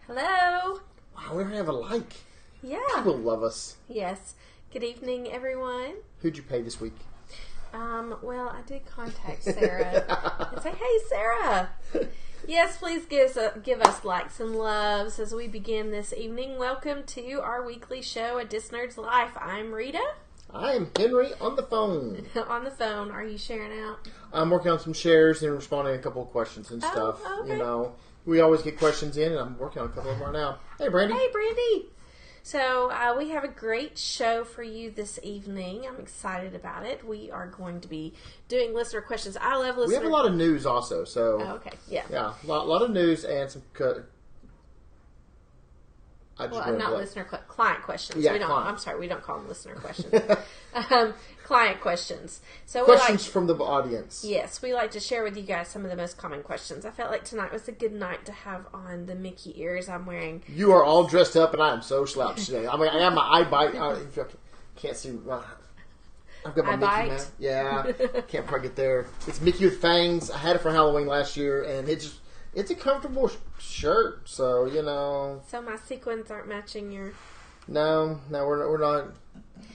Hello. Wow, we have a like. Yeah. People love us. Yes. Good evening, everyone. Who'd you pay this week? Well, I did contact Sarah and say, "Hey, Sarah. Yes, please give us likes and loves as we begin this evening. Welcome to our weekly show, A Dis Nerd's Life. I'm Rita. I'm Henry on the phone. On the phone. Are you sharing out? I'm working on some shares and responding to a couple of questions and stuff. Okay. You know, we always get questions in, and I'm working on a couple of them right now. Hey, Brandy. Hey, Brandy. So, we have a great show for you this evening. I'm excited about it. We are going to be doing listener questions. I love listener... We have a lot of news also, so... Oh, okay, yeah. Yeah, a lot of news and some... Client questions. Yeah, I'm sorry, we don't call them listener questions. Client questions. So questions from the audience. Yes, we like to share with you guys some of the most common questions. I felt like tonight was a good night to have on the Mickey ears I'm wearing. You are all dressed up, and I am so slouched today. I mean, I have my eye bite. Can't see. I've got my eye Mickey bite? mask. Yeah, can't quite get there. It's Mickey with fangs. I had it for Halloween last year, and it's a comfortable shirt. So you know. So my sequins aren't matching your. No, we're not.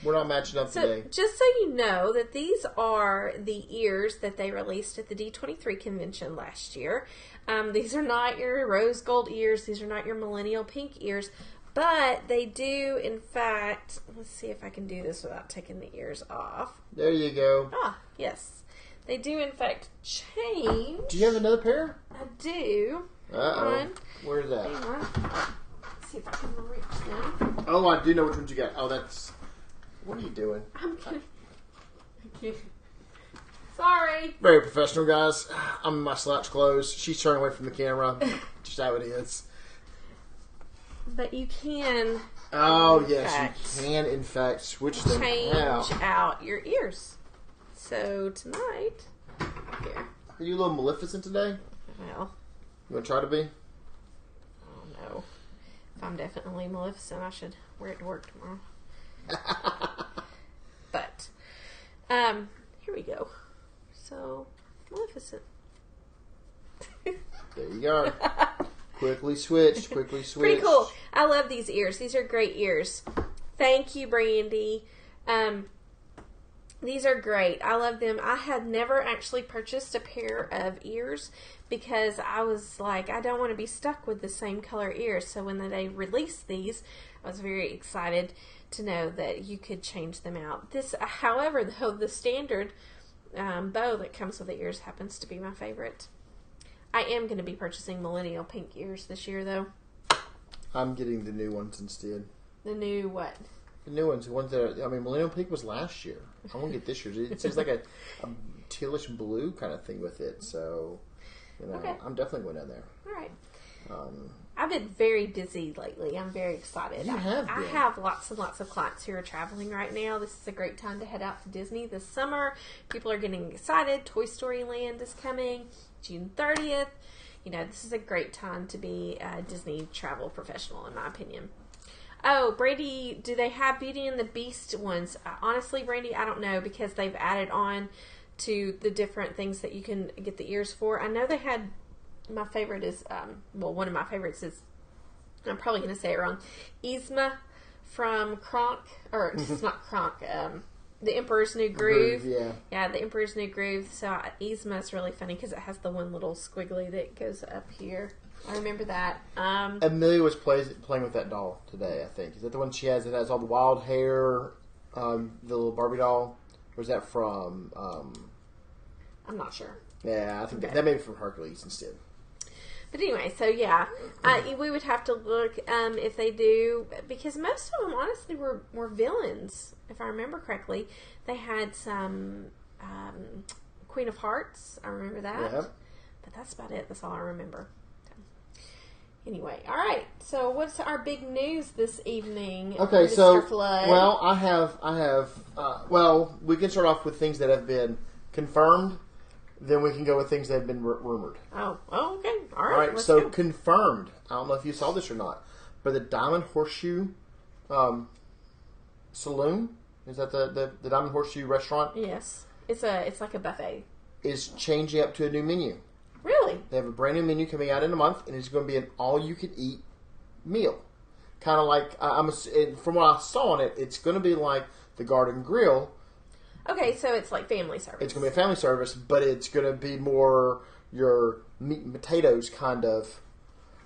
We're not matching up today. Just so you know that these are the ears that they released at the D23 convention last year. These are not your rose gold ears. These are not your millennial pink ears. But they do, in fact, let's see if I can do this without taking the ears off. There you go. Ah, yes. They do, in fact, change. Do you have another pair? I do. Uh-oh. Where's that? Hang on. Let's see if I can reach them. Oh, I do know which ones you got. Oh, that's... What are you doing? I'm kidding. Sorry. Very professional, guys. I'm in my slouch clothes. She's turning away from the camera. Just how it is. But you can... Oh, yes. You can, in fact, switch them change out your ears. So, tonight... Here. Are you a little Maleficent today? Well... You want to try to be? Oh, no. If I'm definitely Maleficent, I should wear it to work tomorrow. But here we go. So Maleficent. There you go. Quickly switched. Pretty cool. I love these ears. These are great ears. Thank you, Brandy. These are great. I love them. I had never actually purchased a pair of ears because I was like, I don't want to be stuck with the same color ears. So when they released these, I was very excited to know that you could change them out. This, however, though, the standard bow that comes with the ears happens to be my favorite. I am going to be purchasing millennial pink ears this year, though. I'm getting the new ones instead. The new what? The new ones. The ones that are, I mean, millennial pink was last year. I want to get this year's. It seems like a tealish blue kind of thing with it. So, you know, okay. I'm definitely going down there. All right. I've been very busy lately. I'm very excited. You have been. I have lots and lots of clients who are traveling right now. This is a great time to head out to Disney this summer. People are getting excited. Toy Story Land is coming June 30th. You know, this is a great time to be a Disney travel professional, in my opinion. Oh, Brandy, do they have Beauty and the Beast ones? Honestly, Brandy, I don't know because they've added on to the different things that you can get the ears for. I know they had... My favorite is, one of my favorites is, I'm probably going to say it wrong, Yzma from Kronk, or it's not Kronk, The Emperor's New Groove. Yeah, The Emperor's New Groove. So Yzma is really funny because it has the one little squiggly that goes up here. I remember that. Amelia was playing with that doll today, I think. Is that the one she has that has all the wild hair, the little Barbie doll? Or is that from... I'm not sure. Yeah, I think that may be from Hercules instead. But anyway, so yeah, we would have to look if they do, because most of them honestly were villains, if I remember correctly. They had some Queen of Hearts, I remember that. Yep. But that's about it. That's all I remember. So, anyway, all right. So what's our big news this evening? Okay, Mr. Flood? Well, I have. Well, we can start off with things that have been confirmed. Then we can go with things that have been rumored. Oh, okay. All right. All right, so confirmed. I don't know if you saw this or not, but the Diamond Horseshoe Saloon, is that the Diamond Horseshoe restaurant? Yes. It's like a buffet. Is changing up to a new menu. Really? They have a brand new menu coming out in a month, and it's going to be an all-you-can-eat meal. Kind of like, from what I saw on it, it's going to be like the Garden Grill. Okay, so it's like family service. It's going to be a family service, but it's going to be more your meat and potatoes kind of.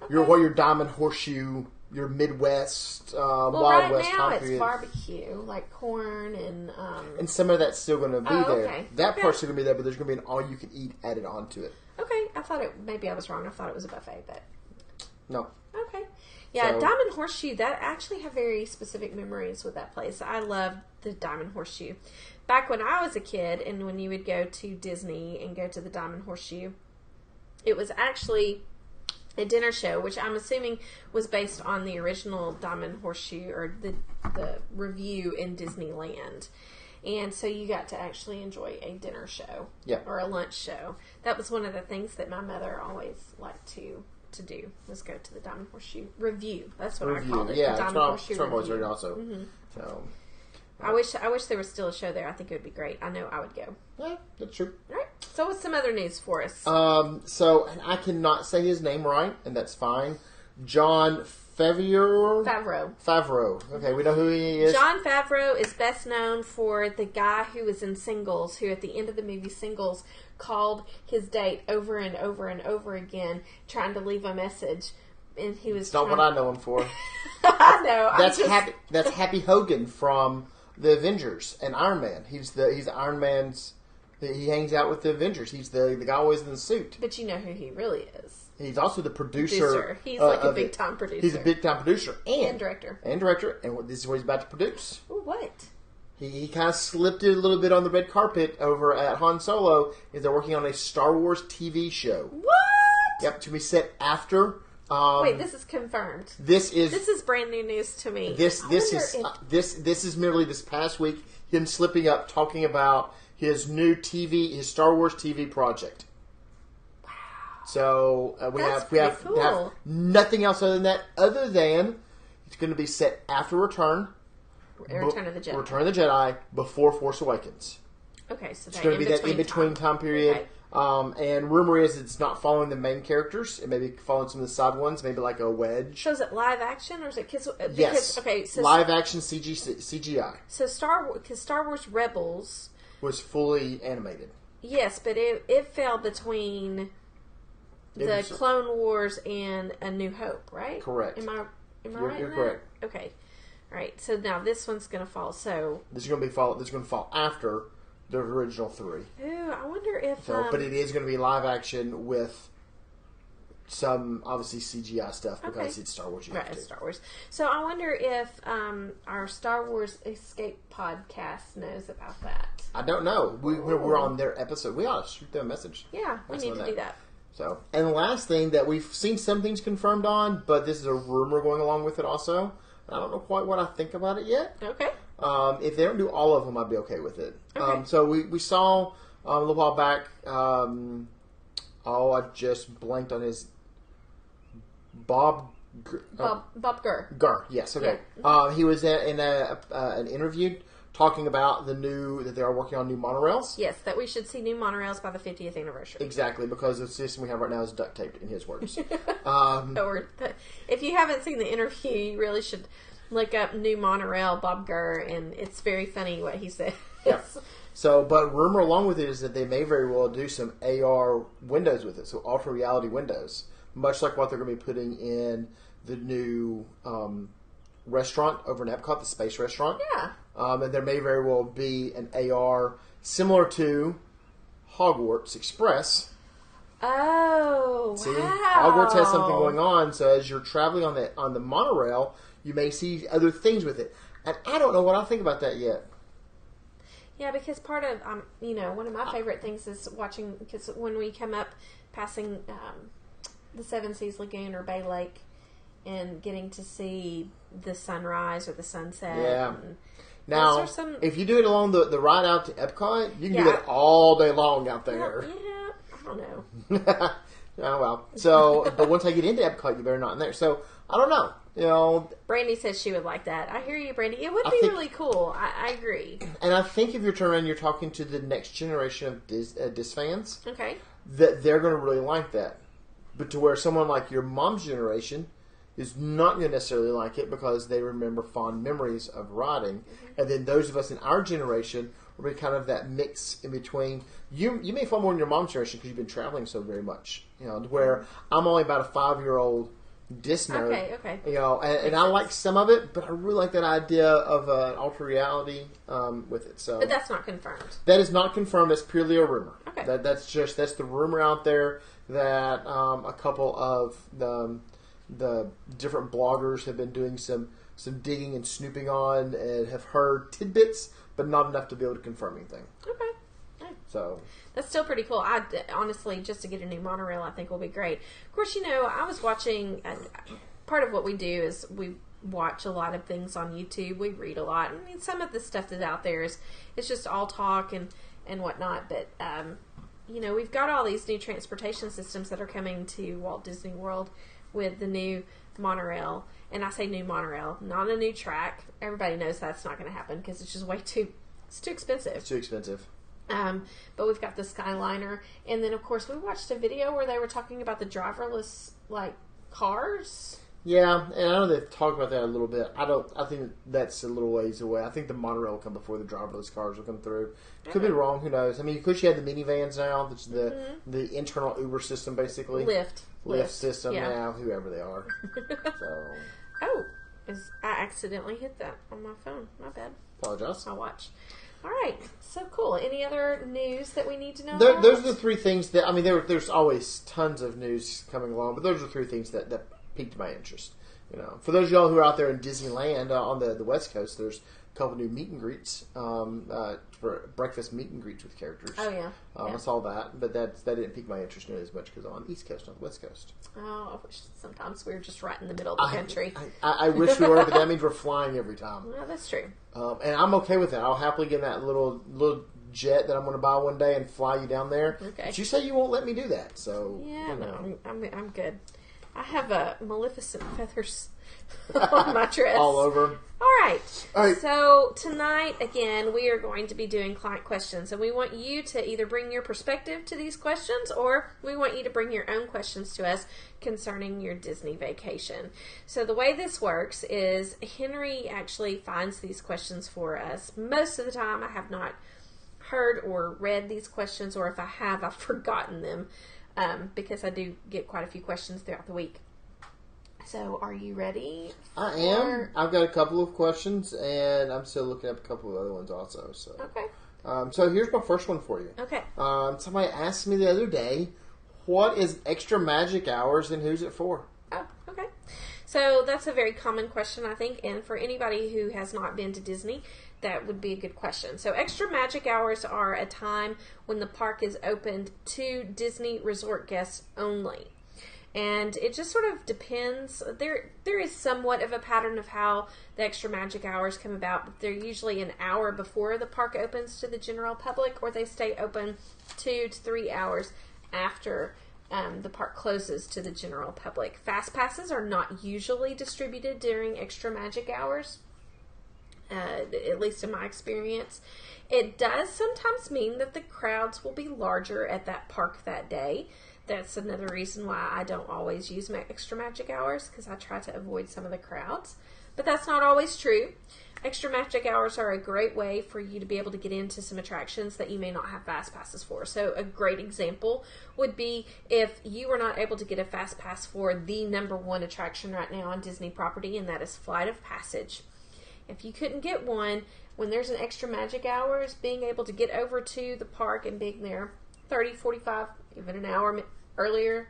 Okay. Your Diamond Horseshoe, your Midwest, Wild West right now time period. It's barbecue, like corn and... And some of that's still going to be there. Okay. That part's still going to be there, but there's going to be an all-you-can-eat added onto it. Okay, I thought maybe I was wrong. I thought it was a buffet, but... No. Okay. Yeah, Diamond Horseshoe, that actually have very specific memories with that place. I loved the Diamond Horseshoe. Back when I was a kid, and when you would go to Disney and go to the Diamond Horseshoe, it was actually a dinner show, which I'm assuming was based on the original Diamond Horseshoe, or the review in Disneyland. And so you got to actually enjoy a dinner show. Yeah. Or a lunch show. That was one of the things that my mother always liked to do, was go to the Diamond Horseshoe review. That's what I called it. Yeah, the Diamond Horseshoe review. Also. Mm-hmm. So, I wish there was still a show there. I think it would be great. I know I would go. Yeah, that's true. All right. So what's some other news for us? So, and I cannot say his name right, and that's fine. Jon Favreau. Okay, we know who he is. Jon Favreau is best known for the guy who was in Singles, who at the end of the movie Singles called his date over and over and over again, trying to leave a message. And he was It's not what I know him for. I know. That's Happy Hogan from the Avengers and Iron Man. He's Iron Man's. He hangs out with the Avengers. He's the guy always in the suit. But you know who he really is. He's also the producer. He's like a big time producer. He's a big time producer and director. And this is what he's about to produce. Ooh, what? He kind of slipped it a little bit on the red carpet over at Han Solo. Is they're working on a Star Wars TV show. What? Yep, to be set after. Wait, this is confirmed. This is brand new news to me. This is merely this past week him slipping up talking about his new his Star Wars TV project. Wow. So we have nothing else other than it's going to be set after Return of the Jedi, before Force Awakens. Okay, so it's going to be that in-between time period. Okay. And rumor is it's not following the main characters. It may be following some of the side ones, maybe like a Wedge. So is it live action or is it kids? Yes. Okay. So live action CGI. So Star Wars Rebels was fully animated. Yes, but it fell between the Clone Wars and A New Hope, right? Correct. Am I right? You're correct. Okay. All right. So now this one's going to fall. So this is going to fall after the original 3. Ooh, I wonder if... but it is going to be live action with some, obviously, CGI stuff because it's Star Wars. Right, it's Star Wars. So I wonder if our Star Wars Escape podcast knows about that. I don't know. We're on their episode. We ought to shoot them a message. Yeah, we need to do that. So, and the last thing that we've seen some things confirmed on, but this is a rumor going along with it also. I don't know quite what I think about it yet. Okay. If they don't do all of them, I'd be okay with it. Okay. So we saw a little while back. I just blanked on his Bob Gurr. Gurr, yes. Okay. Yeah. He was in an interview talking about that they are working on new monorails. Yes, that we should see new monorails by the 50th anniversary. Exactly, because the system we have right now is duct taped, in his words. If you haven't seen the interview, you really should look up new monorail Bob Gurr, and it's very funny what he says. Yeah. So, but rumor along with it is that they may very well do some AR windows with it, so ultra reality windows, much like what they're going to be putting in the new restaurant over in Epcot, the Space Restaurant. Yeah. And there may very well be an AR similar to Hogwarts Express. Oh, See, wow. Hogwarts has something going on, so as you're traveling on the monorail, you may see other things with it. And I don't know what I think about that yet. Yeah, because part of, one of my favorite things is watching, because when we come up passing the Seven Seas Lagoon or Bay Lake and getting to see the sunrise or the sunset. Yeah. Now, if you do it along the ride out to Epcot, you can do it all day long out there. Yeah, I don't know. Oh, well. So, but once I get into Epcot, you better not in there. So, I don't know. Brandy says she would like that. I hear you, Brandy. It would be really cool. I agree. And I think if you're turning around, you're talking to the next generation of Dis fans. Okay. That they're going to really like that. But to where someone like your mom's generation, is not going to necessarily like it because they remember fond memories of riding. And then those of us in our generation will be kind of that mix in between. You may fall more in your mom's generation because you've been traveling so very much. Where I'm only about a 5-year-old disc nerd. Okay. And I like some of it, but I really like that idea of alternate reality with it. So, but that's not confirmed. That is not confirmed. That's purely a rumor. Okay. That's the rumor out there that a couple of the different bloggers have been doing some digging and snooping on and have heard tidbits, but not enough to be able to confirm anything. Okay. So that's still pretty cool. I honestly, just to get a new monorail, I think will be great. Of course, I was watching. Part of what we do is we watch a lot of things on YouTube. We read a lot. I mean, some of the stuff that's out there it's just all talk and whatnot. But we've got all these new transportation systems that are coming to Walt Disney World with the new monorail. And I say new monorail, not a new track. Everybody knows that's not going to happen because it's just it's too expensive. It's too expensive. But we've got the Skyliner. And then, of course, we watched a video where they were talking about the driverless, cars. Yeah, and I know they've talked about that a little bit. I think that's a little ways away. I think the monorail will come before the driverless cars will come through. Could be wrong. Who knows? I mean, because you have the minivans now, which is the internal Uber system, basically. Lyft system now, whoever they are. So. Oh, I accidentally hit that on my phone. My bad. Apologize. My watch. All right, so cool. Any other news that we need to know? Those are the three things that there's always tons of news coming along, but those are three things that piqued my interest. For those of y'all who are out there in Disneyland on the West Coast, there's a couple new meet and greets for breakfast meet and greets with characters. Oh yeah, I saw that, but that didn't pique my interest nearly as much because I'm on the East Coast, not the West Coast. Oh, I wish sometimes we were just right in the middle of the country. I wish we were, but that means we're flying every time. Well, that's true. And I'm okay with that. I'll happily get in that little jet that I'm going to buy one day and fly you down there. Okay. But you say you won't let me do that, so no, I'm good. I have Maleficent feathers on my dress. All over. All right. So tonight, again, we are going to be doing client questions, and we want you to either bring your perspective to these questions, or we want you to bring your own questions to us concerning your Disney vacation. So the way this works is Henry actually finds these questions for us. Most of the time, I have not heard or read these questions, or if I have, I've forgotten them. Because I do get quite a few questions throughout the week. So, are you ready? I am. I've got a couple of questions, and I'm still looking up a couple of other ones also. So. Okay. So here's my first one for you. Okay. Somebody asked me the other day, what is extra magic hours and who's it for? Oh, okay. So that's a very common question, I think, and for anybody who has not been to Disney, that would be a good question. So extra magic hours are a time when the park is opened to Disney resort guests only. And it just sort of depends. There is somewhat of a pattern of how the extra magic hours come about, but they're usually an hour before the park opens to the general public, or they stay open 2 to 3 hours after the park closes to the general public. Fast passes are not usually distributed during extra magic hours. At least in my experience. It does sometimes mean that the crowds will be larger at that park that day. That's another reason why I don't always use my extra magic hours, because I try to avoid some of the crowds. But that's not always true. Extra magic hours are a great way for you to be able to get into some attractions that you may not have fast passes for. So a great example would be if you were not able to get a fast pass for the #1 attraction right now on Disney property, and that is Flight of Passage. If you couldn't get one, when there's an extra magic hours, being able to get over to the park and being there 30, 45, even an hour earlier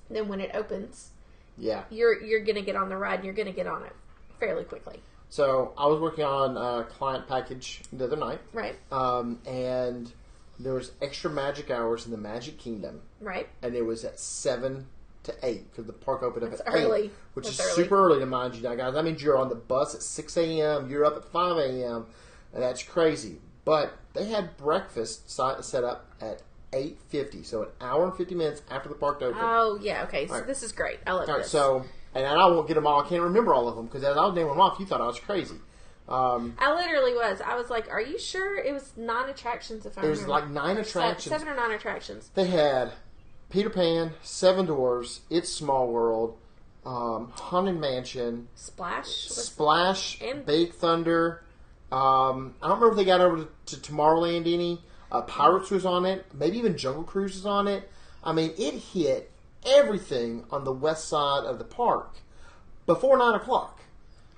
than when it opens, you're going to get on the ride, and you're going to get on it fairly quickly. So I was working on a client package the other night. Right. And there was extra magic hours in the Magic Kingdom. Right. And it was at 7 to 8 because the park opened up at early. 8, which is super early to mind you now, guys. That means you're on the bus at 6 a.m., you're up at 5 a.m., and that's crazy. But they had breakfast set up at 8:50, so an hour and 50 minutes after the park opened. Oh, yeah, okay. So this is great. I love this. So, and I won't get them all. I can't remember all of them because as I was naming them off, you thought I was crazy. I literally was. I was like, are you sure? It was 9 attractions, if I remember. It was like 9 attractions. 7 or 9 attractions. They had Peter Pan, Seven Dwarfs, It's Small World, Haunted Mansion, Splash, and Big Thunder. I don't remember if they got over to Tomorrowland any. Pirates was on it. Maybe even Jungle Cruise was on it. I mean, it hit everything on the west side of the park before 9 o'clock.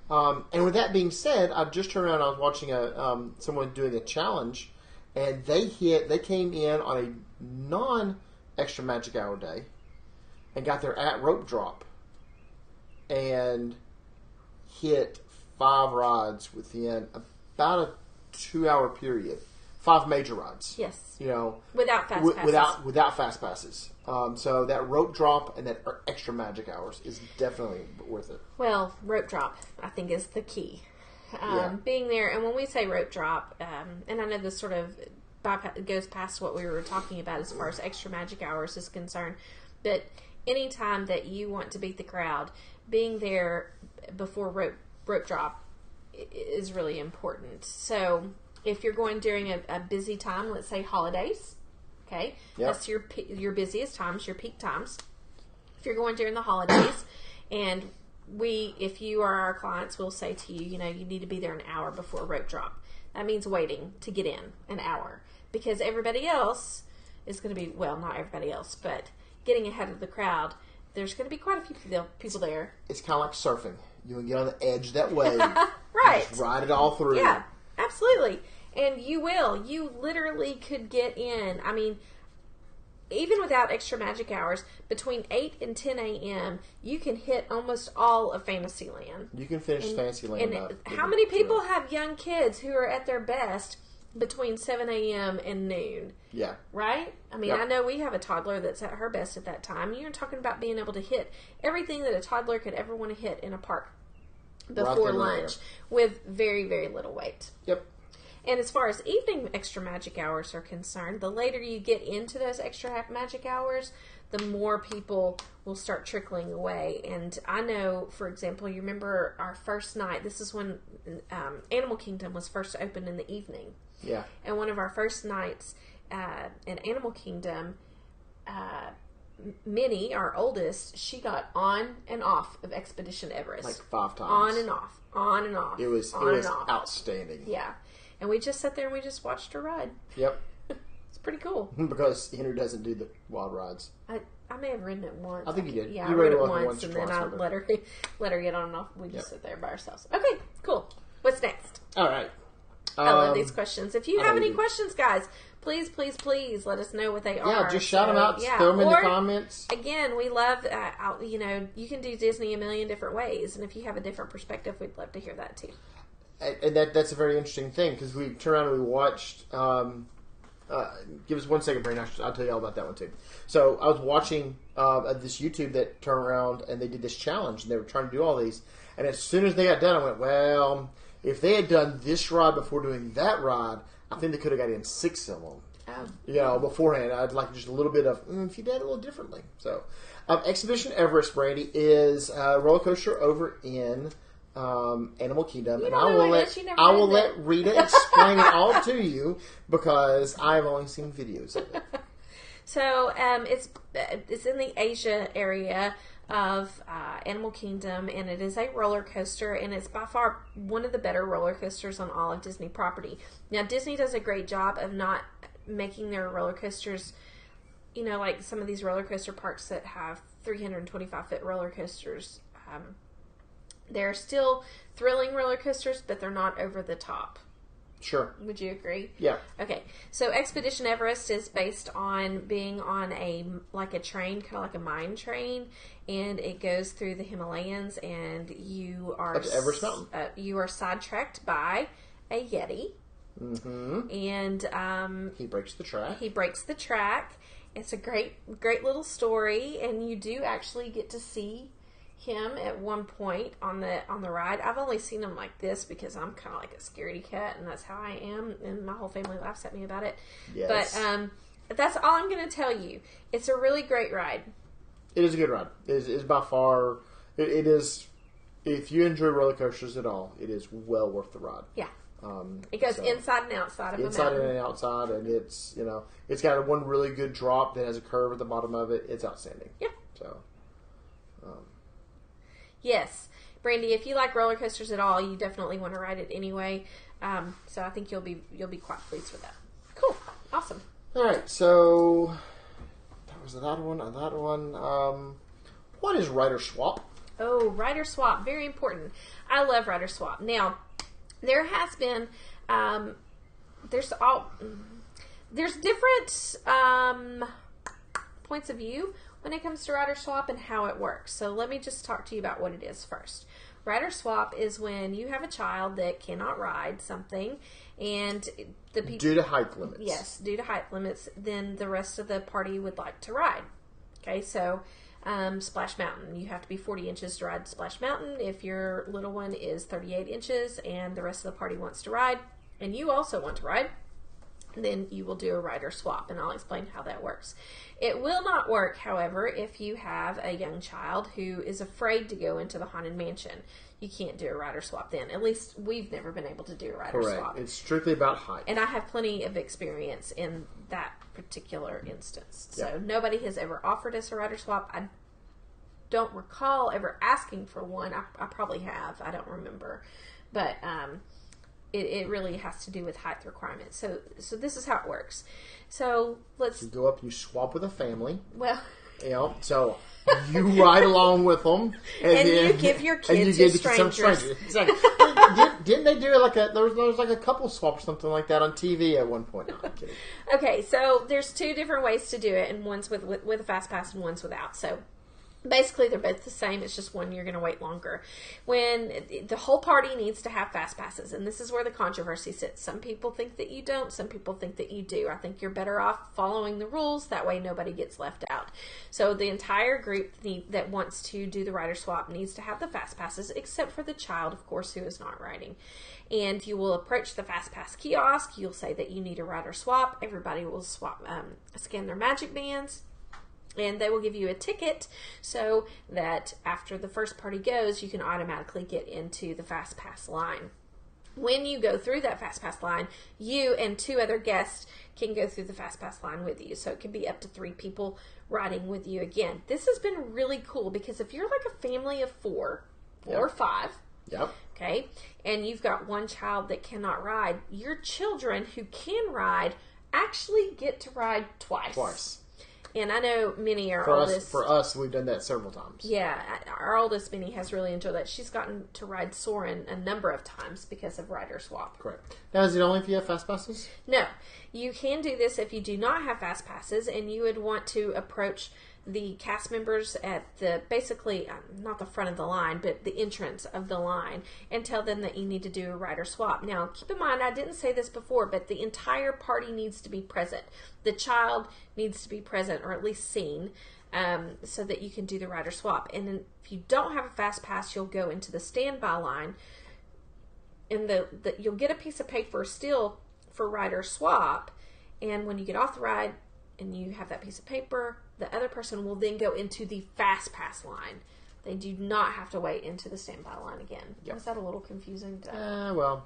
And with that being said, I just turned around and I was watching someone doing a challenge, and they came in on a non-extra magic hour day and got their rope drop and hit 5 rides within about a 2-hour period. 5 major rides. Yes. Without fast passes. Without fast passes. So that rope drop and that extra magic hours is definitely worth it. Well, rope drop, I think, is the key. Being there, and when we say rope drop, and I know this sort of goes past what we were talking about as far as extra magic hours is concerned, but anytime that you want to beat the crowd, being there before rope drop is really important. So if you're going during a busy time, let's say holidays, okay, that's your busiest times, your peak times. If you're going during the holidays, and if you are our clients, we'll say to you, you need to be there an hour before rope drop. That means waiting to get in an hour, because everybody else is going to be, well, not everybody else, but getting ahead of the crowd. There's going to be quite a few people there. It's kind of like surfing. You can get on the edge of that wave. Right. Just ride it all through. Yeah, absolutely. And you will. You literally could get in. I mean, even without extra magic hours, between 8 and 10 a.m., you can hit almost all of Fantasyland. You can finish Fantasyland up. How many people have young kids who are at their best between 7 a.m. and noon? Yeah. Right? I mean, I know we have a toddler that's at her best at that time. You're talking about being able to hit everything that a toddler could ever want to hit in a park before lunch with very, very little wait. Yep. And as far as evening extra magic hours are concerned, the later you get into those extra magic hours, the more people will start trickling away. And I know, for example, you remember our first night, this is when Animal Kingdom was first opened in the evening. Yeah. And one of our first nights in Animal Kingdom, Minnie, our oldest, she got on and off of Expedition Everest. Like 5 times. On and off. On and off. It was outstanding. Yeah. And we just sat there and we just watched her ride. Yep. It's pretty cool. Because Henry doesn't do the wild rides. I may have ridden it once. I think you did. Yeah, you I rode it once and then I let her get on and off. We just sit there by ourselves. Okay, cool. What's next? All right. I love these questions. If you have any questions, guys, please let us know what they are. Yeah, just shout them out. Throw them in the comments. Again, we love, you can do Disney a million different ways. And if you have a different perspective, we'd love to hear that too. And that's a very interesting thing, because we turned around and we watched. Give us 1 second, Brandon. I'll tell you all about that one too. So I was watching this YouTube that turned around and they did this challenge, and they were trying to do all these. And as soon as they got done, I went, well, if they had done this ride before doing that ride, I think they could have got in 6 of them. Beforehand. I'd like just a little bit of, if you did it a little differently. So, Expedition Everest, Brandy, is a roller coaster over in Animal Kingdom, and I will let Rita explain it all to you, because I've only seen videos of it. So it's in the Asia area of Animal Kingdom, and it is a roller coaster, and it's by far one of the better roller coasters on all of Disney property. Now, Disney does a great job of not making their roller coasters, like some of these roller coaster parks that have 325-foot roller coasters. They're still thrilling roller coasters, but they're not over the top. Sure. Would you agree? Yeah. Okay. So Expedition Everest is based on being on a train, kind of like a mine train, and it goes through the Himalayas, and you are up to Everest Mountain. You are sidetracked by a Yeti. Mm-hmm. And he breaks the track. It's a great little story, and you do actually get to see him at one point on the ride. I've only seen him like this because I'm kind of like a scaredy cat, and that's how I am, and my whole family laughs at me about it. Yes. But that's all I'm going to tell you. It's a really great ride. It is a good ride. It is by far. It is. If you enjoy roller coasters at all, it is well worth the ride. Yeah. It goes inside and outside of a mountain. Inside and outside, and it's it's got one really good drop that has a curve at the bottom of it. It's outstanding. Yeah. So. Yes. Brandy, if you like roller coasters at all, you definitely want to ride it anyway. So I think you'll be quite pleased with that. Cool. Awesome. All right. So that was that one. What is rider swap? Oh, rider swap. Very important. I love rider swap. Now, there has been, there's different points of view when it comes to rider swap and how it works. So let me just talk to you about what it is first. Rider swap is when you have a child that cannot ride something, and the people, due to height limits. Yes, due to height limits, then the rest of the party would like to ride. Okay, so Splash Mountain, you have to be 40 inches to ride Splash Mountain. If your little one is 38 inches and the rest of the party wants to ride, and you also want to ride, then you will do a rider swap, and I'll explain how that works. It will not work, however, if you have a young child who is afraid to go into the Haunted Mansion. You can't do a rider swap then. At least we've never been able to do a rider swap. It's strictly about height. And I have plenty of experience in that particular instance. So nobody has ever offered us a rider swap. I don't recall ever asking for one. I probably have. I don't remember. But it really has to do with height requirements. So this is how it works. So you go up and you swap with a family. Well, so you ride along with them, and then, you give your kids to strangers. Exactly. Didn't they do there was like a couple swap or something like that on TV at one point? No, I'm kidding. Okay, so there's two different ways to do it, and one's with a fast pass and one's without. So basically, they're both the same. It's just one you're going to wait longer. When the whole party needs to have fast passes, and this is where the controversy sits. Some people think that you don't. Some people think that you do. I think you're better off following the rules. That way, nobody gets left out. So the entire group that wants to do the rider swap needs to have the fast passes, except for the child, of course, who is not riding. And you will approach the fast pass kiosk. You'll say that you need a rider swap. Everybody will scan their magic bands. And they will give you a ticket so that after the first party goes, you can automatically get into the Fast Pass line. When you go through that Fast Pass line, you and two other guests can go through the Fast Pass line with you. So it can be up to 3 people riding with you again. This has been really cool because if you're like a family of 4 or 5, okay, and you've got one child that cannot ride, your children who can ride actually get to ride twice. And I know Minnie, our oldest... For us, we've done that several times. Yeah, our oldest, Minnie, has really enjoyed that. She's gotten to ride Soarin' a number of times because of rider swap. Correct. Now, is it only if you have fast passes? No. You can do this if you do not have fast passes and you would want to approach the cast members at basically, not the front of the line, but the entrance of the line, and tell them that you need to do a rider swap. Now, keep in mind, I didn't say this before, but the entire party needs to be present. The child needs to be present, or at least seen, so that you can do the rider swap. And then if you don't have a fast pass, you'll go into the standby line, and you'll get a piece of paper still for rider swap, and when you get off the ride, and you have that piece of paper, the other person will then go into the fast pass line. They do not have to wait into the standby line again. Yep. Was that a little confusing? Well.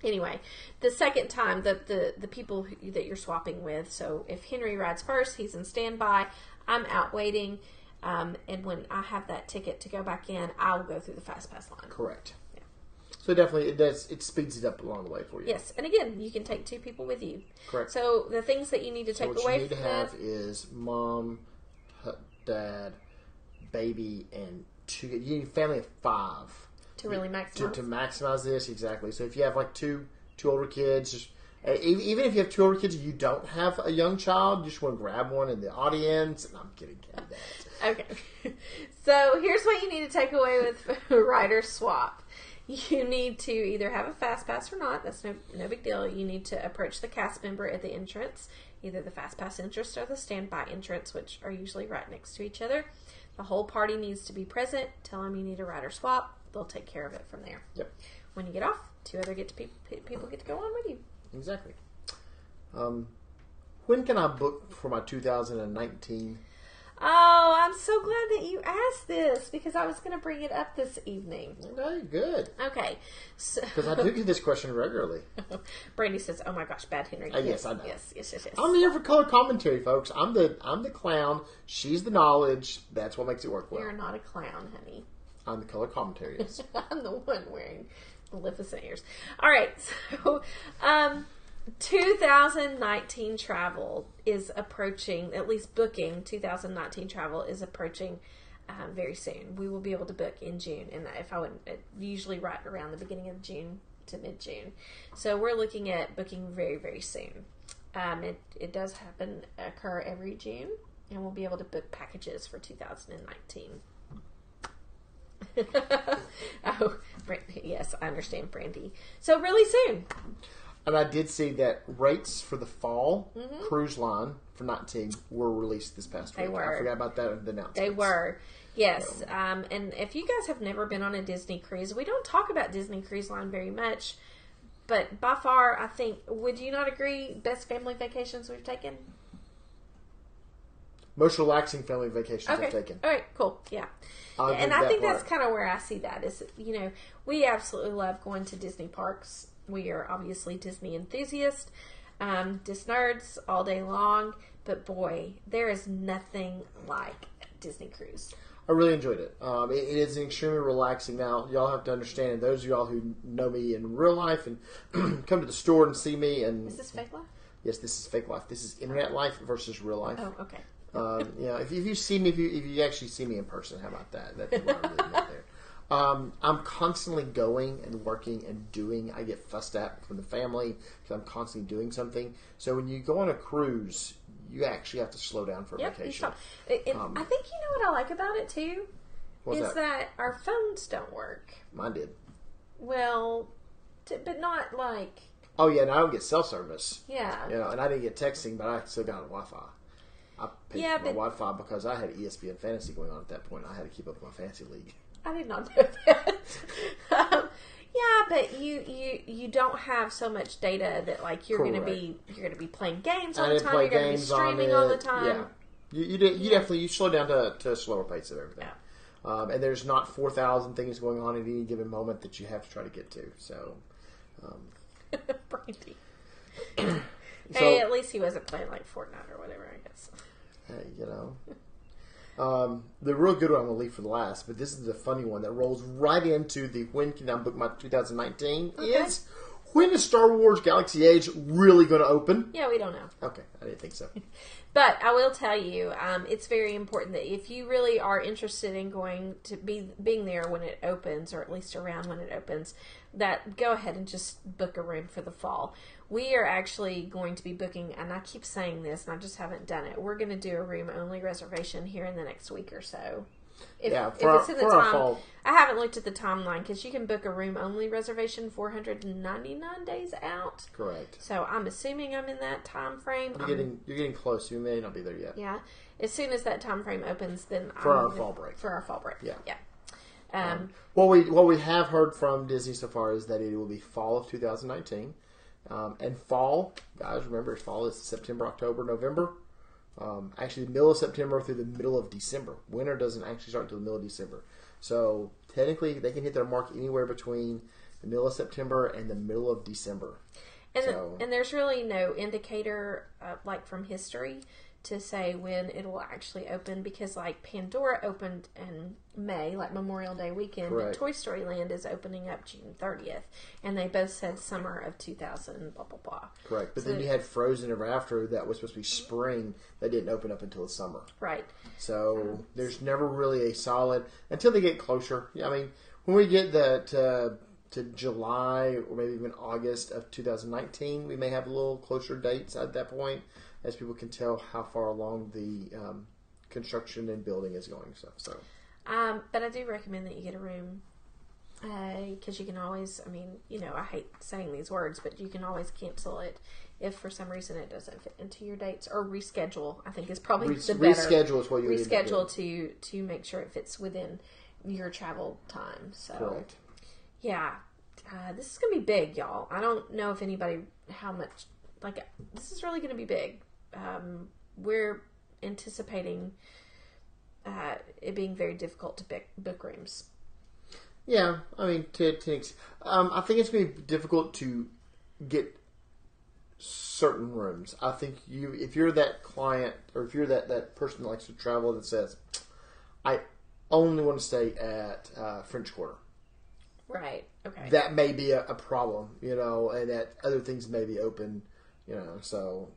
Anyway, the second time, the people that you're swapping with, so if Henry rides first, he's in standby, I'm out waiting, and when I have that ticket to go back in, I'll go through the fast pass line. Correct. So definitely, it speeds it up along the way for you. Yes, and again, you can take 2 people with you. Correct. So the things that you need to take away from what you need to have is mom, dad, baby, and 2. You need a family of 5 to really maximize. To maximize this, exactly. So if you have like two older kids, even if you have 2 older kids, you don't have a young child, you just want to grab one in the audience. And I'm kidding, that. Okay. So here's what you need to take away with rider swap. You need to either have a fast pass or not. That's no big deal. You need to approach the cast member at the entrance, either the fast pass entrance or the standby entrance, which are usually right next to each other. The whole party needs to be present. Tell them you need a rider swap. They'll take care of it from there. Yep. When you get off, 2 other people get to go on with you. Exactly. When can I book for my 2019? Oh, I'm so glad that you asked this because I was going to bring it up this evening. Okay, good. Okay. Because I do get this question regularly. Brandy says, "Oh my gosh, bad Henry." Yes, I know. Yes. I'm here for color commentary, folks. I'm the clown. She's the knowledge. That's what makes it work well. You're not a clown, honey. I'm the color commentary. Yes. I'm the one wearing Maleficent ears. All right, so 2019 travel is approaching, at least booking 2019 travel is approaching very soon. We will be able to book in June, and if I would usually right around the beginning of June to mid-June. So we're looking at booking very, very soon. It does occur every June, and we'll be able to book packages for 2019. Oh, yes, I understand, Brandy. So really soon. And I did see that rates for the fall cruise line for 19 were released this past week. They were. I forgot about that in the announcement. They were. Yes. So. And if you guys have never been on a Disney cruise, we don't talk about Disney Cruise Line very much, but by far, I think, would you not agree, best family vacations we've taken? Most relaxing family vacations I've taken. All right, cool. Yeah. And I think that's kind of where I see that is, we absolutely love going to Disney parks. We are obviously Disney enthusiasts, Dis nerds all day long, but boy, there is nothing like a Disney cruise. I really enjoyed it. It is extremely relaxing. Now, y'all have to understand, and those of y'all who know me in real life and come to the store and see me. And is this fake life? Yes, this is fake life. This is internet life versus real life. Oh, okay. If you see me, if you actually see me in person, how about that? That's what I really meant there. I'm constantly going and working and doing. I get fussed at from the family because I'm constantly doing something. So when you go on a cruise, you actually have to slow down for a vacation. I think you know what I like about it too? Is that our phones don't work. Mine did. Well, but not like... Oh, yeah, and I don't get cell service. Yeah. And I didn't get texting, but I still got Wi-Fi. I paid for my Wi-Fi because I had ESPN Fantasy going on at that point. I had to keep up with my fantasy league. I did not know that. Yeah, but you don't have so much data that like you're going to be playing games all the time. You're going to be streaming all the time. Yeah, you definitely slow down to a slower pace of everything. Yeah. And there's not 4,000 things going on at any given moment that you have to try to get to. So, Brandy. Hey, at least he wasn't playing like Fortnite or whatever, I guess. Hey, the real good one I'm going to leave for the last, but this is the funny one that rolls right into the when can I book my 2019 is when is Star Wars Galaxy Edge really going to open? Yeah, we don't know. Okay, I didn't think so. But I will tell you, it's very important that if you really are interested in going to being there when it opens, or at least around when it opens, that go ahead and just book a room for the fall. We are actually going to be booking, and I keep saying this, and I just haven't done it. We're going to do a room-only reservation here in the next week or so. If it's in the time, I haven't looked at the timeline because you can book a room-only reservation 499 days out. Correct. So I'm assuming I'm in that time frame. You're getting close. You may not be there yet. Yeah. As soon as that time frame opens, then our fall break. For our fall break. Yeah. What we have heard from Disney so far is that it will be fall of 2019. And fall, guys, remember, fall is September, October, November. Actually, the middle of September through the middle of December. Winter doesn't actually start until the middle of December. So, technically, they can hit their mark anywhere between the middle of September and the middle of December. And there's really no indicator, like from history, to say when it will actually open, because like Pandora opened in May, like Memorial Day weekend, but Toy Story Land is opening up June 30th, and they both said summer of 2000, blah, blah, blah. Correct. But then you had Frozen Ever After that was supposed to be spring that didn't open up until the summer. Right. So there's never really a solid, until they get closer. I mean, when we get to July or maybe even August of 2019, we may have a little closer dates at that point, as people can tell how far along the construction and building is going. But I do recommend that you get a room, because you can always, I hate saying these words, but you can always cancel it if for some reason it doesn't fit into your dates, or reschedule. I think is probably the better. Reschedule is what you reschedule to make sure it fits within your travel time. So, correct. Yeah, this is gonna be big, y'all. I don't know if how much. This is really gonna be big. We're anticipating it being very difficult to book rooms. Yeah, I mean, I think it's going to be difficult to get certain rooms. I think if you're that client, or if you're that person that likes to travel that says, I only want to stay at French Quarter. Right. Okay. That may be a problem, and that other things may be open, so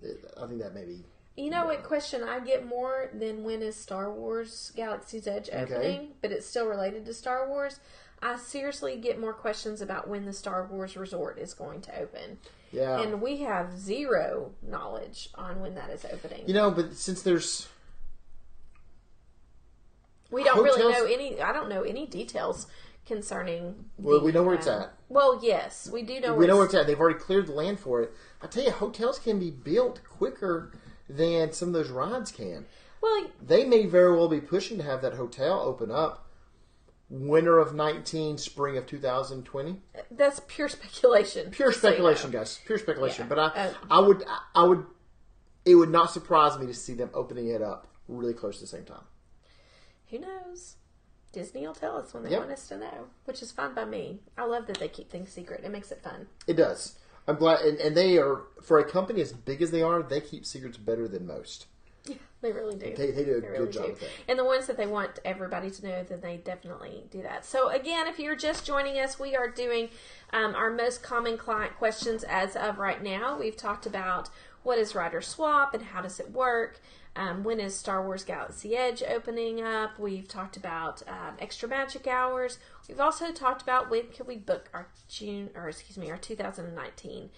I think that may be... You know what question I get more than when is Star Wars Galaxy's Edge opening, but it's still related to Star Wars? I seriously get more questions about when the Star Wars Resort is going to open. Yeah. And we have zero knowledge on when that is opening. But since there's... We don't really know any... I don't know any details concerning... Well, we know where it's at. Well, yes. We do know We know where it's at. They've already cleared the land for it. I tell you, hotels can be built quicker than some of those rides can. Well, they may very well be pushing to have that hotel open up winter of 19, spring of 2020. That's pure speculation. Pure speculation, guys. Pure speculation. Yeah. But I would. It would not surprise me to see them opening it up really close to the same time. Who knows? Disney will tell us when they want us to know, which is fine by me. I love that they keep things secret. It makes it fun. It does. I'm glad, and they are, for a company as big as they are, they keep secrets better than most. Yeah, they really do. They do a good job with that. And the ones that they want everybody to know, then they definitely do that. So again, if you're just joining us, we are doing our most common client questions as of right now. We've talked about what is Rider Swap and how does it work. When is Star Wars Galaxy Edge opening up? We've talked about extra magic hours. We've also talked about when can we book our 2019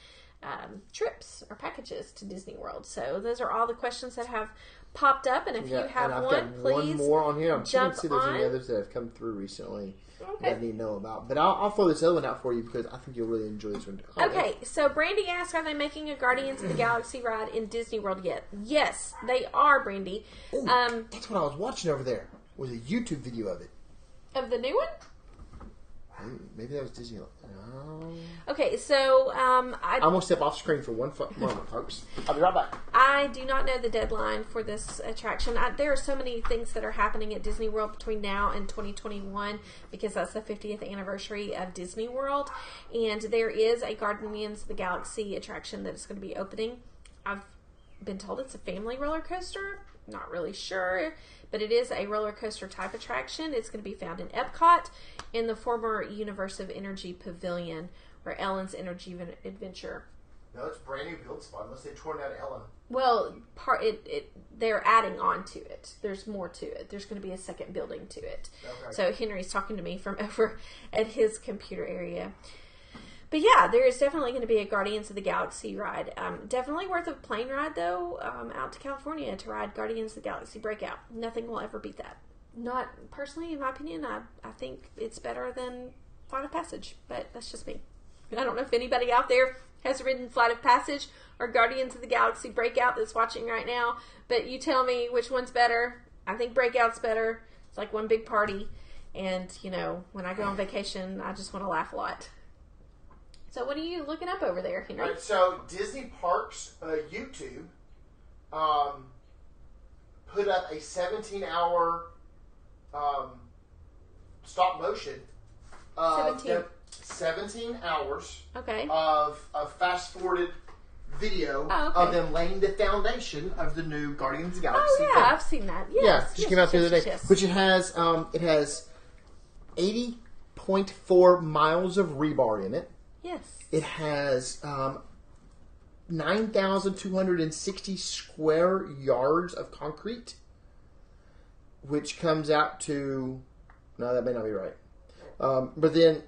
trips or packages to Disney World. So those are all the questions that have popped up. And if you have one, please one more on here. I'm jump checking to see if there's any others that have come through recently that I need to know about. But I'll throw this other one out for you because I think you'll really enjoy this one. Okay, so Brandy asked, are they making a Guardians of the Galaxy ride in Disney World yet? Yes, they are, Brandy. Ooh, that's what I was watching over there. Was a YouTube video of it. Of the new one? Maybe that was Disney. No. Okay, so I'm going to step off screen for one moment, folks. I'll be right back. I do not know the deadline for this attraction. There are so many things that are happening at Disney World between now and 2021 because that's the 50th anniversary of Disney World. And there is a Guardians of the Galaxy attraction that is going to be opening. I've been told it's a family roller coaster. Not really sure, but it is a roller coaster type attraction. It's going to be found in Epcot in the former Universe of Energy Pavilion, where Ellen's Energy Adventure. No, it's a brand new build spot unless they torn out Ellen. Well, they're adding on to it. There's more to it. There's going to be a second building to it. Okay. So Henry's talking to me from over at his computer area. But yeah, there is definitely going to be a Guardians of the Galaxy ride. Definitely worth a plane ride, though, out to California to ride Guardians of the Galaxy Breakout. Nothing will ever beat that. Not, personally, in my opinion, I think it's better than Flight of Passage. But that's just me. I don't know if anybody out there has ridden Flight of Passage or Guardians of the Galaxy Breakout that's watching right now. But you tell me which one's better. I think Breakout's better. It's like one big party. And, when I go on vacation, I just want to laugh a lot. So what are you looking up over there, Henry? All right, so Disney Parks YouTube put up a 17-hour stop motion. 17 hours of fast-forwarded video of them laying the foundation of the new Guardians of the Galaxy. Oh, yeah, I've seen that. Yes, just came out the other day. Yes. Which it has 80.4 miles of rebar in it. Yes. It has 9,260 square yards of concrete, which comes out to... No, that may not be right. But then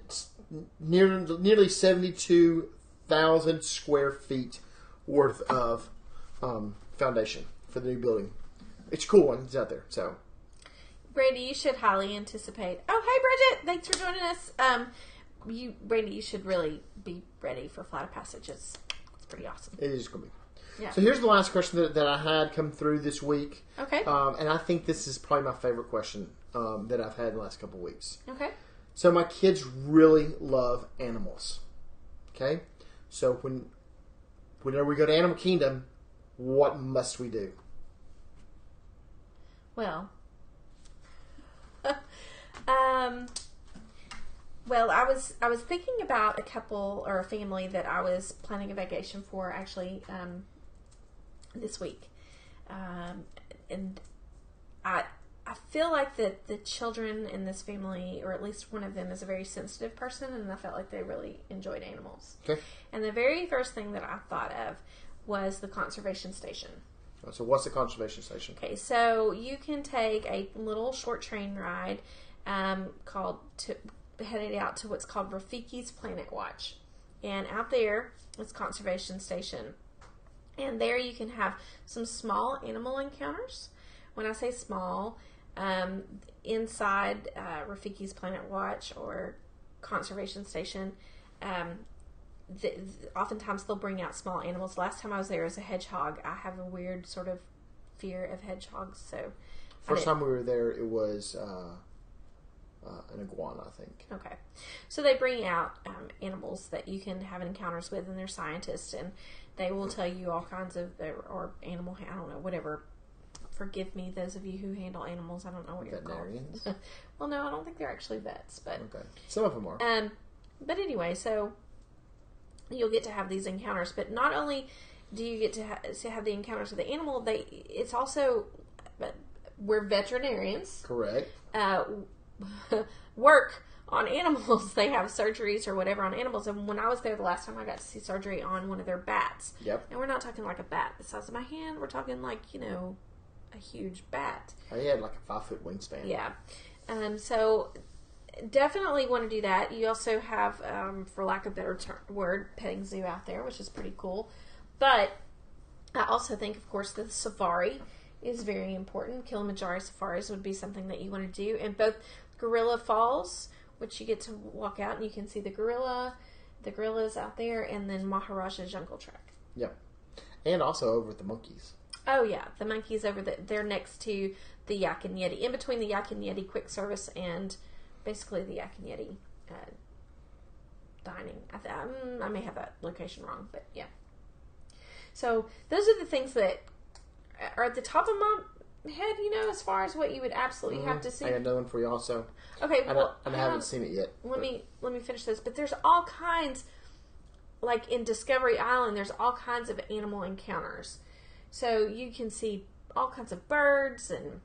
nearly 72,000 square feet worth of foundation for the new building. It's a cool one. It's out there. So, Brandy, you should highly anticipate. Oh, hey, Bridget. Thanks for joining us. Brandy, you should really be ready for Flight of Passage. It's pretty awesome. It is going to be. Yeah. So here's the last question that I had come through this week. Okay. And I think this is probably my favorite question that I've had in the last couple of weeks. Okay. So my kids really love animals. Okay? So whenever we go to Animal Kingdom, what must we do? Well, well, I was thinking about a couple or a family that I was planning a vacation for actually this week, and I I feel like that the children in this family, or at least one of them, is a very sensitive person, and I felt like they really enjoyed animals. Okay. And the very first thing that I thought of was the conservation station. So what's the conservation station? Okay, so you can take a little short train ride headed out to what's called Rafiki's Planet Watch. And out there is conservation station. And there you can have some small animal encounters. When I say small, inside Rafiki's Planet Watch or conservation station, oftentimes they'll bring out small animals. Last time I was there as a hedgehog. I have a weird sort of fear of hedgehogs. So first time we were there, it was an iguana, I think. Okay. So they bring out animals that you can have encounters with, and they're scientists, and they will tell you all kinds of, or animal, I don't know, whatever. Forgive me, those of you who handle animals. I don't know what you're called. Veterinarians? Well, no, I don't think they're actually vets, but okay, some of them are. But anyway, so you'll get to have these encounters. But not only do you get to have the encounters with the animal, it's also we're veterinarians. Correct. Work on animals. They have surgeries or whatever on animals. And when I was there the last time, I got to see surgery on one of their bats. Yep. And we're not talking like a bat the size of my hand. We're talking like, a huge bat. He had like a 5-foot wingspan. Yeah. So definitely want to do that. You also have, for lack of a better word, petting zoo out there, which is pretty cool. But I also think, of course, the safari is very important. Kilimanjaro safaris would be something that you want to do. And both Gorilla Falls, which you get to walk out and you can see the gorillas out there, and then Maharaja Jungle Trek. Yep. And also over at the monkeys. Oh, yeah. The monkeys over they're next to the Yak and Yeti. In between the Yak and Yeti quick service and basically the Yak and Yeti dining. I may have that location wrong, but yeah. So those are the things that are at the top of my head, as far as what you would absolutely have to see. I got another one for you also. Okay, well, I haven't seen it yet. Let me finish this. But there's all kinds, like in Discovery Island, there's all kinds of animal encounters. So you can see all kinds of birds and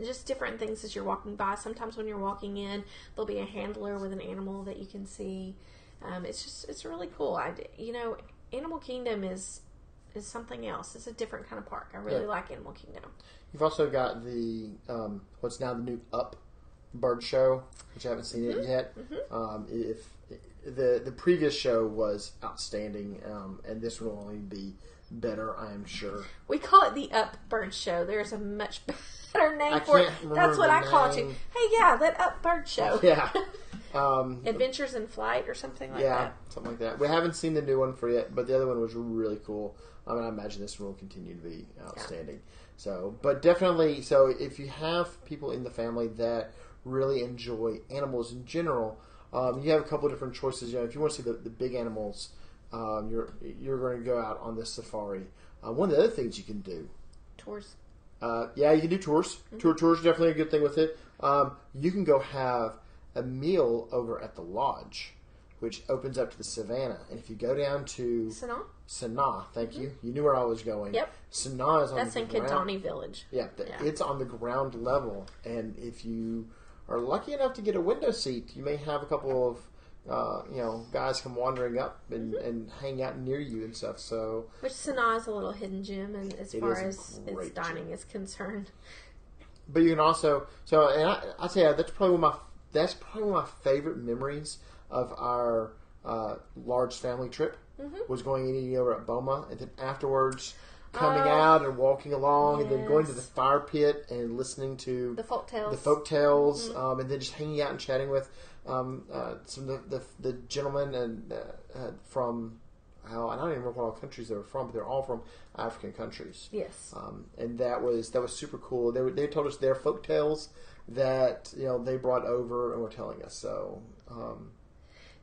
just different things as you're walking by. Sometimes when you're walking in, there'll be a handler with an animal that you can see. It's really cool. Animal Kingdom is something else. It's a different kind of park. I really like Animal Kingdom. You've also got the what's now the new Up bird show, which I haven't seen it yet. Mm-hmm. If the previous show was outstanding, and this one will only be better, I am sure. We call it the Up Bird Show. There's a much better name for it. That's what I call it too. Hey, yeah, that Up Bird Show. Yeah. Adventures in Flight or something like that. Yeah, something like that. We haven't seen the new one for yet, but the other one was really cool. I imagine this one will continue to be outstanding. Yeah. So, but definitely, if you have people in the family that really enjoy animals in general, you have a couple of different choices. If you want to see the big animals, you're going to go out on this safari. One of the other things you can do, tours. You can do tours. Mm-hmm. Tours is definitely a good thing with it. You can go have a meal over at the lodge, which opens up to the savannah. And if you go down to Sanaa, thank you. You knew where I was going. Yep. Sanaa is on That's the in ground. Kadani Village. Yeah, it's on the ground level. And if you are lucky enough to get a window seat, you may have a couple of guys come wandering up and hang out near you and stuff. So, which Sanaa is a little hidden gem, and as far as its dining is concerned. But you can also I tell you, that's probably one of my favorite memories of our large family trip. Was going and eating over at Boma, and then afterwards coming out and walking along, and then going to the fire pit and listening to the folk tales, and then just hanging out and chatting with some of the gentlemen and from I don't even remember what all countries they were from, but they're all from African countries. Yes, and that was super cool. They told us their folk tales that they brought over and were telling us.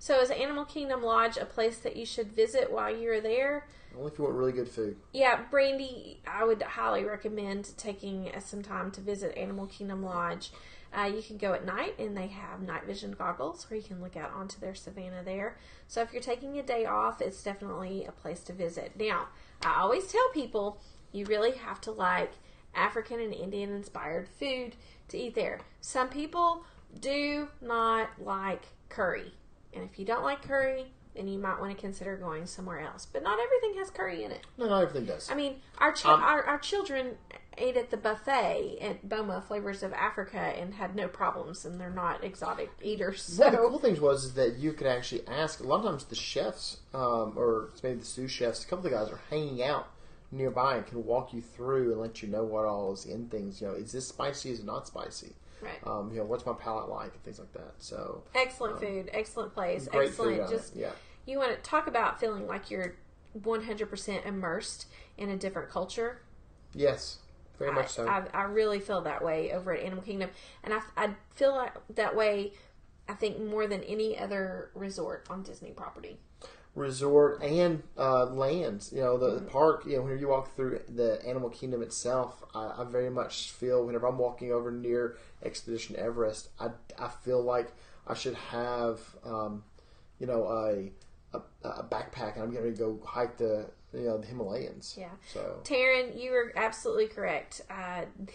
So is Animal Kingdom Lodge a place that you should visit while you're there? Only if you want really good food. Yeah, Brandy, I would highly recommend taking some time to visit Animal Kingdom Lodge. You can go at night, and they have night vision goggles where you can look out onto their savannah there. So if you're taking a day off, it's definitely a place to visit. Now, I always tell people you really have to like African and Indian inspired food to eat there. Some people do not like curry. And if you don't like curry, then you might want to consider going somewhere else. But not everything has curry in it. No, not everything does. I mean, our children ate at the buffet at Boma, Flavors of Africa, and had no problems, and they're not exotic eaters. So. One of the cool things is that you could actually ask, a lot of times the chefs, or maybe the sous chefs, a couple of the guys are hanging out nearby and can walk you through and let you know what all is in things. Is this spicy, is it not spicy? Right. What's my palate like and things like that. So excellent food, excellent place, great excellent. Food Just yeah. You want to talk about feeling like you're 100% immersed in a different culture. Yes, very much so. I really feel that way over at Animal Kingdom, and I feel like that way. I think more than any other resort on Disney property. Resort and lands, the park. When you walk through the Animal Kingdom itself, I very much feel whenever I'm walking over near Expedition Everest, I feel like I should have a backpack, and I'm getting ready to go hike the Himalayas. Yeah. So Taryn, you are absolutely correct.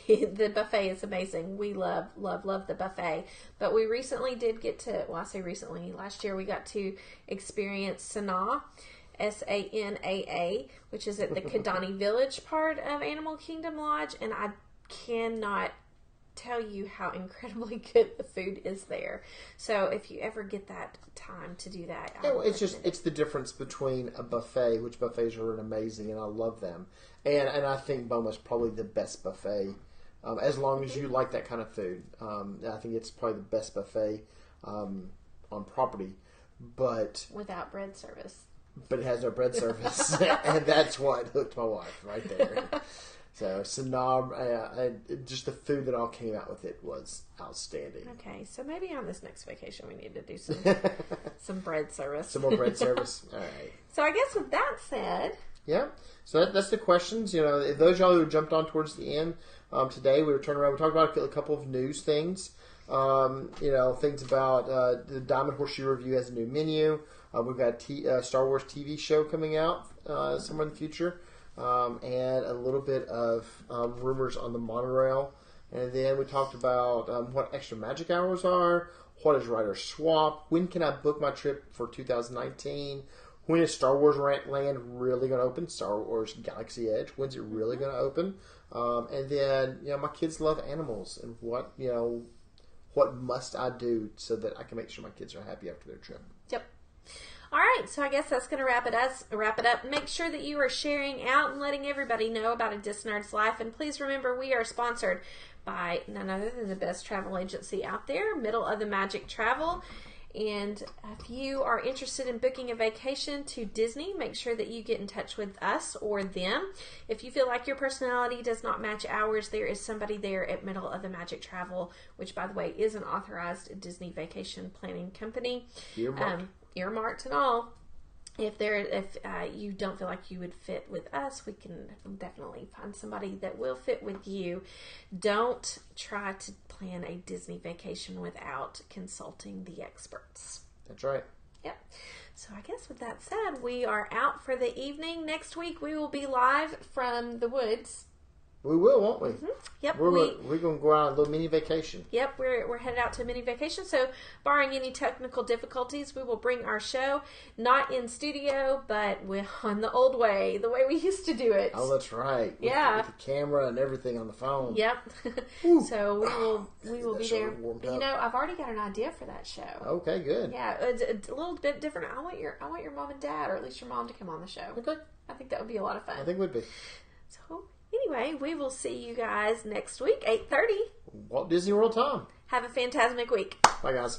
The buffet is amazing. We love the buffet. But we recently did get to, I say recently, last year we got to experience Sanaa, Sanaa, which is at the Kidani Village part of Animal Kingdom Lodge, and I cannot tell you how incredibly good the food is there. So if you ever get that time to do that, it's the difference between a buffet, which buffets are amazing and I love them, and I think Boma's probably the best buffet, as long as you like that kind of food. I think it's probably the best buffet on property, but without bread service. But it has no bread service, and that's what hooked my wife right there. So, Sanaa, just the food that all came out with it was outstanding. Okay, so maybe on this next vacation we need to do some bread service. Some more bread service. All right. So I guess with that said... Yeah, so that's the questions. Those of y'all who jumped on towards the end, today we were turning around. We talked about a couple of news things. Things about the Diamond Horseshoe Review has a new menu. We've got a Star Wars TV show coming out somewhere in the future. And a little bit of rumors on the monorail. And then we talked about what extra magic hours are, what is Rider Swap, when can I book my trip for 2019, when is Star Wars Land really going to open, Star Wars Galaxy Edge, when's it really going to open, and then, my kids love animals, and what must I do so that I can make sure my kids are happy after their trip. Yep. All right, so I guess that's going to wrap it up. Make sure that you are sharing out and letting everybody know about A Disc Nerd's Life. And please remember, we are sponsored by none other than the best travel agency out there, Middle of the Magic Travel. And if you are interested in booking a vacation to Disney, make sure that you get in touch with us or them. If you feel like your personality does not match ours, there is somebody there at Middle of the Magic Travel, which, by the way, is an authorized Disney vacation planning company. Earmarked and all. If you don't feel like you would fit with us, we can definitely find somebody that will fit with you. Don't try to plan a Disney vacation without consulting the experts. That's right. Yep. So I guess with that said, we are out for the evening. Next week we will be live from the woods. We will, won't we? Mm-hmm. Yep. We're going to go on a little mini vacation. Yep, we're headed out to a mini vacation. So, barring any technical difficulties, we will bring our show not in studio, but on the old way, the way we used to do it. Oh, that's right. With the camera and everything on the phone. Yep. So we will be there. I've already got an idea for that show. Okay, good. Yeah, it's a little bit different. I want your mom and dad, or at least your mom, to come on the show. Okay. I think that would be a lot of fun. I think it would be. So. Anyway, we will see you guys next week, 8:30. Walt Disney World time. Have a fantastic week. Bye, guys.